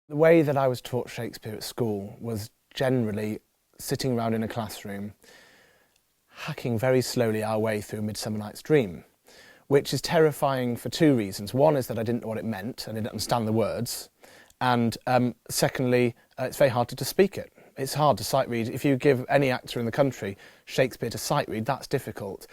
The way that I was taught Shakespeare at school was generally sitting around in a classroom, hacking very slowly our way through Midsummer Night's Dream, which is terrifying for two reasons. One is that I didn't know what it meant, I didn't understand the words, and secondly, it's very hard to speak it. It's hard to sight read. If you give any actor in the country Shakespeare to sight read, that's difficult.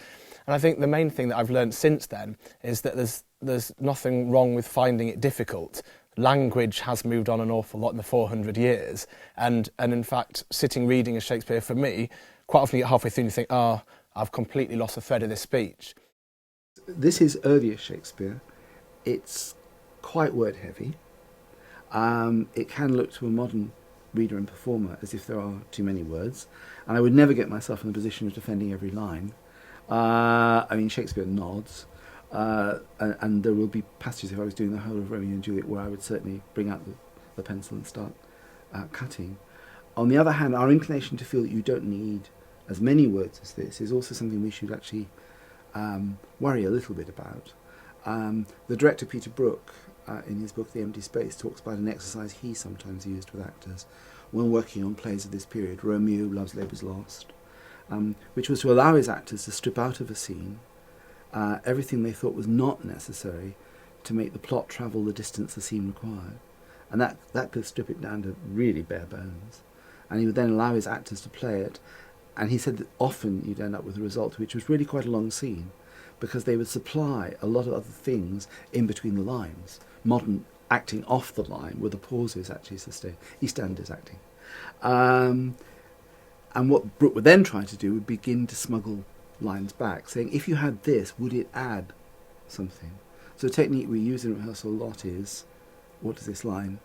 And I think the main thing that I've learned since then is that there's nothing wrong with finding it difficult. Language has moved on an awful lot in the 400 years, and in fact, sitting reading a Shakespeare for me, quite often you get halfway through and you think, I've completely lost the thread of this speech. This is earlier Shakespeare. It's quite word heavy. It can look to a modern reader and performer as if there are too many words, and I would never get myself in the position of defending every line. I mean, Shakespeare nods, and there will be passages, if I was doing the whole of Romeo and Juliet, where I would certainly bring out the pencil and start cutting. On the other hand, our inclination to feel that you don't need as many words as this is also something we should actually worry a little bit about. The director, Peter Brook, in his book The Empty Space, talks about an exercise he sometimes used with actors when working on plays of this period, Romeo, Love's Labour's Lost, which was to allow his actors to strip out of a scene everything they thought was not necessary to make the plot travel the distance the scene required. And that could strip it down to really bare bones. And he would then allow his actors to play it, and he said that often you'd end up with a result which was really quite a long scene, because they would supply a lot of other things in between the lines. Modern acting off the line, where the pauses actually sustain. EastEnders acting. And what Brooke would then try to do would begin to smuggle lines back, saying, if you had this, would it add something? So the technique we use in rehearsal a lot is, what does this line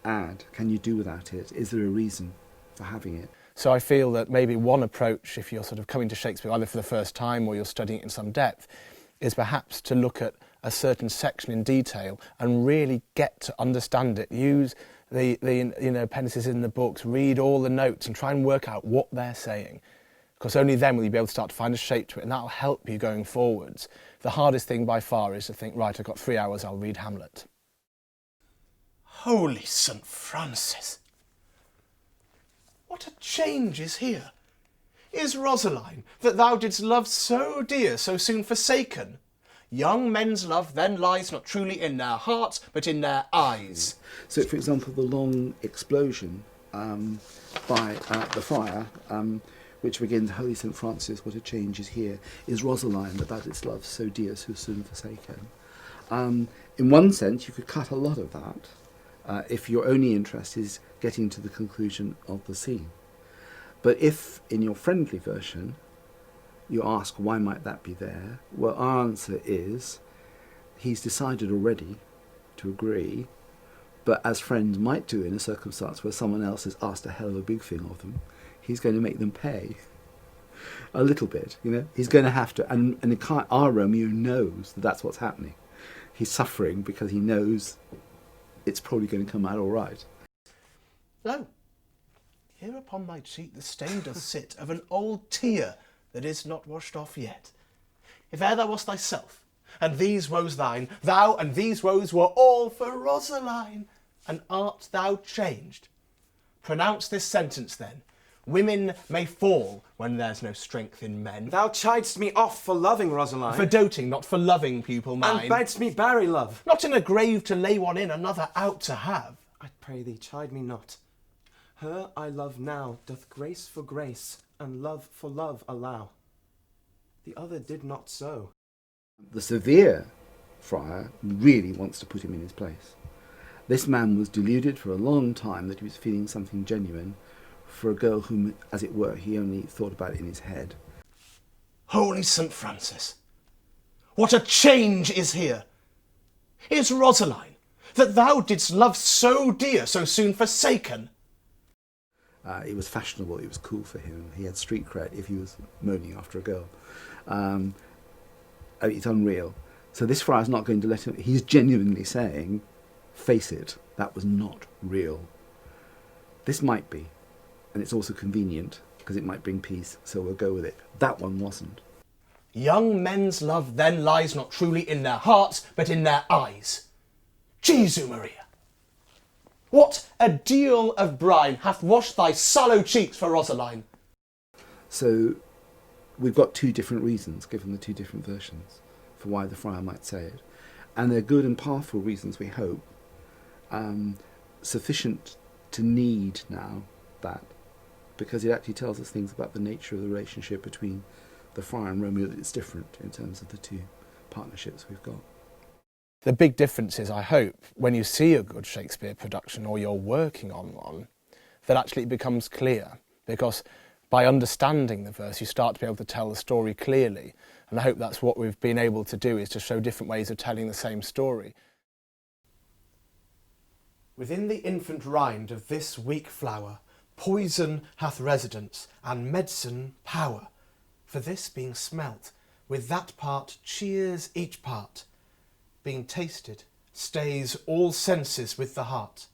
add? Can you do without it? Is there a reason for having it? So I feel that maybe one approach, if you're sort of coming to Shakespeare either for the first time or you're studying it in some depth, is perhaps to look at a certain section in detail and really get to understand it. Use the appendices in the books, read all the notes and try and work out what they're saying. Because only then will you be able to start to find a shape to it, and that'll help you going forwards. The hardest thing by far is to think, right, I've got 3 hours, I'll read Hamlet. Holy St. Francis! What a change is here! Is Rosaline, that thou didst love so dear, so soon forsaken? Young men's love then lies not truly in their hearts, but in their eyes. So, for example, the long explosion by the fire, which begins, Holy St. Francis, what a change is here, is Rosaline, that thou didst love so dear, so soon forsaken. In one sense, you could cut a lot of that if your only interest is getting to the conclusion of the scene. But if, in your friendly version, you ask why might that be there, well, our answer is he's decided already to agree, but as friends might do in a circumstance where someone else has asked a hell of a big thing of them, he's going to make them pay a little bit, you know. He's going to have to, and our Romeo knows that that's what's happening. He's suffering because he knows it's probably going to come out all right. Lo, here upon my cheek the stain doth sit of an old tear that is not washed off yet. If e'er thou wast thyself, and these woes thine, thou and these woes were all for Rosaline, and art thou changed? Pronounce this sentence then. Women may fall when there's no strength in men. Thou chidest me off for loving Rosaline. For doting, not for loving, pupil mine. And bidst me bury love. Not in a grave to lay one in, another out to have. I pray thee, chide me not. Her I love now doth grace for grace, and love for love allow. The other did not so. The severe friar really wants to put him in his place. This man was deluded for a long time that he was feeling something genuine for a girl whom, as it were, he only thought about in his head. Holy St. Francis, what a change is here! Is Rosaline, that thou didst love so dear, so soon forsaken? It was fashionable, it was cool for him. He had street cred if he was moaning after a girl. It's unreal. So this friar's not going to let him... He's genuinely saying, face it, that was not real. This might be, and it's also convenient, because it might bring peace, so we'll go with it. That one wasn't. Young men's love then lies not truly in their hearts, but in their eyes. Jesu Maria! What a deal of brine hath washed thy sallow cheeks for Rosaline? So we've got two different reasons, given the two different versions, for why the friar might say it. And they're good and powerful reasons, we hope, sufficient to need now that, because it actually tells us things about the nature of the relationship between the friar and Romeo that it's different in terms of the two partnerships we've got. The big difference is, I hope, when you see a good Shakespeare production or you're working on one, that actually it becomes clear, because by understanding the verse you start to be able to tell the story clearly, and I hope that's what we've been able to do, is to show different ways of telling the same story. Within the infant rind of this weak flower, poison hath residence, and medicine power. For this being smelt, with that part cheers each part. Being tasted, stays all senses with the heart.